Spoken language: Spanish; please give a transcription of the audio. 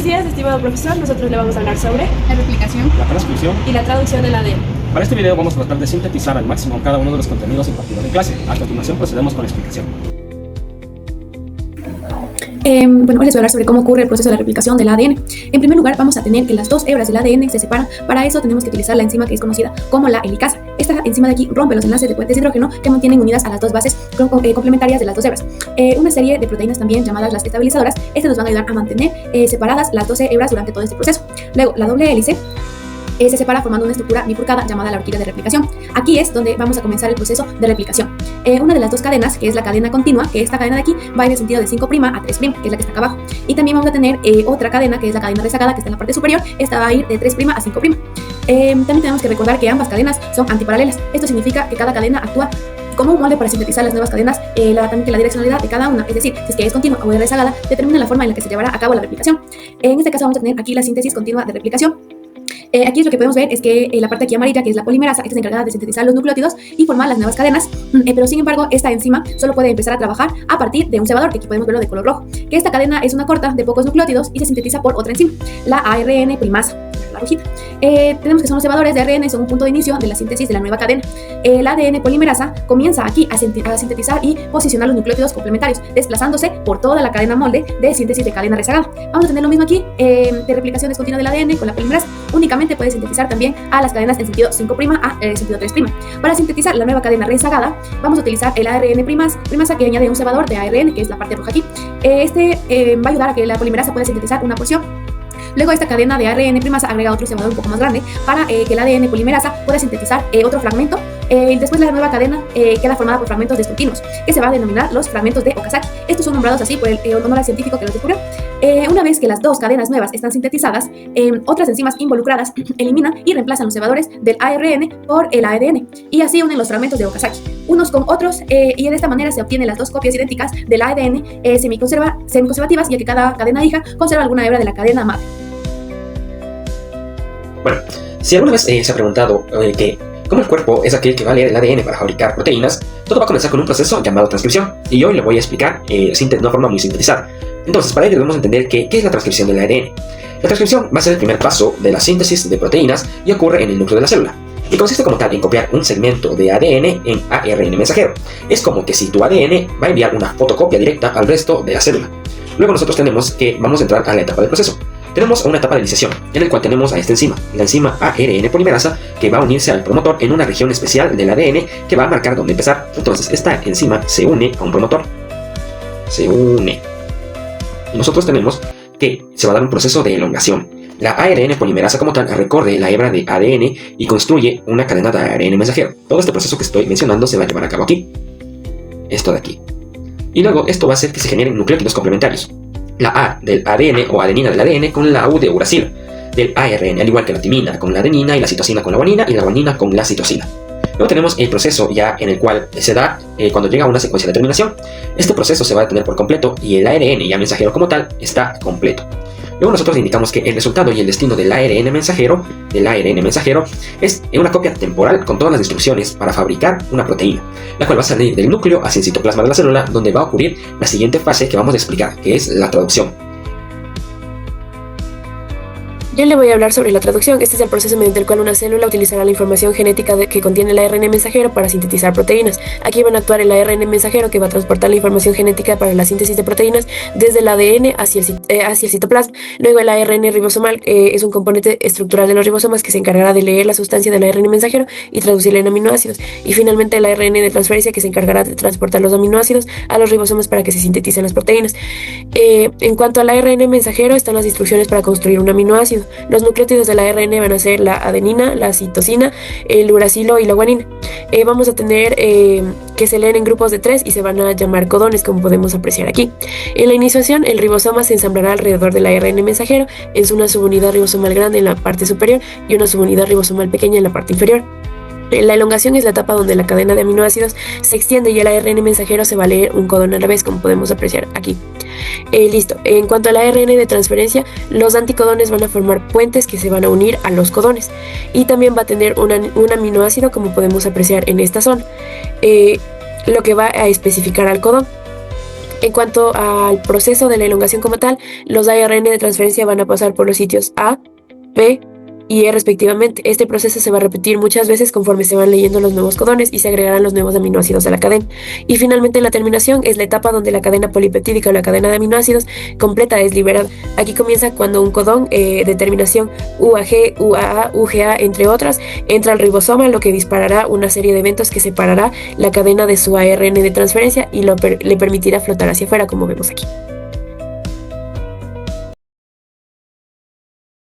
días, estimado profesor. Nosotros le vamos a hablar sobre la replicación, la transcripción y la traducción del ADN. Para este video vamos a tratar de sintetizar al máximo cada uno de los contenidos impartidos en clase. A continuación procedemos con la explicación. Bueno, hoy les voy a hablar sobre cómo ocurre el proceso de la replicación del ADN. En primer lugar, vamos a tener que las dos hebras del ADN se separan. Para eso tenemos que utilizar la enzima que es conocida como la helicasa. Esta enzima de aquí rompe los enlaces de puentes de hidrógeno que mantienen unidas a las dos bases complementarias de las dos hebras. Una serie de proteínas también llamadas las estabilizadoras, estas nos van a ayudar a mantener separadas las 12 hebras durante todo este proceso. Luego, la doble hélice se separa formando una estructura bifurcada llamada la horquilla de replicación. Aquí es donde vamos a comenzar el proceso de replicación. Una de las dos cadenas, que es la cadena continua, que esta cadena de aquí va en el sentido de 5' a 3', que es la que está acá abajo. Y también vamos a tener otra cadena, que es la cadena rezagada, que está en la parte superior. Esta va a ir de 3' a 5'. También tenemos que recordar que ambas cadenas son antiparalelas. Esto significa que cada cadena actúa como un molde para sintetizar las nuevas cadenas, también que la direccionalidad de cada una, es decir, si es que es continua o es rezagada, determina la forma en la que se llevará a cabo la replicación. En este caso vamos a tener aquí la síntesis continua de replicación. Aquí lo que podemos ver es que la parte aquí amarilla, que es la polimerasa, esta es encargada de sintetizar los nucleótidos y formar las nuevas cadenas, pero sin embargo esta enzima solo puede empezar a trabajar a partir de un cebador, que aquí podemos verlo de color rojo, que esta cadena es una corta de pocos nucleótidos y se sintetiza por otra enzima, la ARN primasa, la rojita. Tenemos que son los cebadores de ARN, son un punto de inicio de la síntesis de la nueva cadena. El ADN polimerasa comienza aquí a sintetizar y posicionar los nucleótidos complementarios, desplazándose por toda la cadena molde de síntesis de cadena rezagada. Vamos a tener lo mismo aquí, de replicación descontinua del ADN con la polimerasa. Únicamente puede sintetizar también a las cadenas en sentido 5' a sentido 3'. Para sintetizar la nueva cadena rezagada, vamos a utilizar el ARN primasa, que añade un cebador de ARN, que es la parte roja aquí. Va a ayudar a que la polimerasa pueda sintetizar una porción. Luego esta cadena de ARN primasa agrega otro cebador un poco más grande para que el ADN polimerasa pueda sintetizar otro fragmento. Después la nueva cadena queda formada por fragmentos discontinuos, que se va a denominar los fragmentos de Okazaki. Estos son nombrados así por el honor al científico que los descubrió. Una vez que las dos cadenas nuevas están sintetizadas, otras enzimas involucradas eliminan y reemplazan los cebadores del ARN por el ADN, y así unen los fragmentos de Okazaki unos con otros, y de esta manera se obtienen las dos copias idénticas del ADN semiconservativas, ya que cada cadena hija conserva alguna hebra de la cadena madre. Bueno, si alguna vez se ha preguntado que como el cuerpo es aquel que va a leer el ADN para fabricar proteínas, todo va a comenzar con un proceso llamado transcripción, y hoy le voy a explicar de una forma muy sintetizada. Entonces, para ello debemos entender qué es la transcripción del ADN. La transcripción va a ser el primer paso de la síntesis de proteínas y ocurre en el núcleo de la célula, y consiste como tal en copiar un segmento de ADN en ARN mensajero. Es como que si tu ADN va a enviar una fotocopia directa al resto de la célula. Luego nosotros tenemos que vamos a entrar a la etapa del proceso. Tenemos una etapa de iniciación, en la cual tenemos a esta enzima, la enzima ARN polimerasa, que va a unirse al promotor en una región especial del ADN que va a marcar dónde empezar. Entonces esta enzima se une a un promotor, se une, y nosotros tenemos que se va a dar un proceso de elongación. La ARN polimerasa como tal recorre la hebra de ADN y construye una cadena de ARN mensajero. Todo este proceso que estoy mencionando se va a llevar a cabo aquí, esto de aquí, y luego esto va a hacer que se generen nucleótidos complementarios. La A del ADN o adenina del ADN con la U de uracilo del ARN, al igual que la timina con la adenina y la citosina con la guanina y la guanina con la citosina. Luego tenemos el proceso ya en el cual se da cuando llega a una secuencia de terminación. Este proceso se va a detener por completo y el ARN ya mensajero como tal está completo. Luego nosotros indicamos que el resultado y el destino del ARN mensajero es una copia temporal con todas las instrucciones para fabricar una proteína, la cual va a salir del núcleo hacia el citoplasma de la célula, donde va a ocurrir la siguiente fase que vamos a explicar, que es la traducción. Yo le voy a hablar sobre la traducción. Este es el proceso mediante el cual una célula utilizará la información genética que contiene el ARN mensajero para sintetizar proteínas. Aquí van a actuar el ARN mensajero, que va a transportar la información genética para la síntesis de proteínas desde el ADN hacia el citoplasma. Luego el ARN ribosomal es un componente estructural de los ribosomas que se encargará de leer la sustancia del ARN mensajero y traducirla en aminoácidos. Y finalmente el ARN de transferencia, que se encargará de transportar los aminoácidos a los ribosomas para que se sinteticen las proteínas. En cuanto al ARN mensajero, están las instrucciones para construir un aminoácido. Los nucleótidos de la ARN van a ser la adenina, la citosina, el uracilo y la guanina. Vamos a tener que se leen en grupos de 3 y se van a llamar codones, como podemos apreciar aquí. En la iniciación, el ribosoma se ensamblará alrededor del ARN mensajero en una subunidad ribosomal grande en la parte superior y una subunidad ribosomal pequeña en la parte inferior. La elongación es la etapa donde la cadena de aminoácidos se extiende y el ARN mensajero se va a leer un codón a la vez, como podemos apreciar aquí. Listo. En cuanto al ARN de transferencia, los anticodones van a formar puentes que se van a unir a los codones, y también va a tener un aminoácido, como podemos apreciar en esta zona, lo que va a especificar al codón. En cuanto al proceso de la elongación como tal, los ARN de transferencia van a pasar por los sitios A, P y E respectivamente. Este proceso se va a repetir muchas veces conforme se van leyendo los nuevos codones y se agregarán los nuevos aminoácidos a la cadena. Y finalmente la terminación es la etapa donde la cadena polipeptídica o la cadena de aminoácidos completa es liberada. Aquí comienza cuando un codón de terminación UAG, UAA, UGA, entre otras, entra al ribosoma, lo que disparará una serie de eventos que separará la cadena de su ARN de transferencia y le permitirá flotar hacia afuera, como vemos aquí.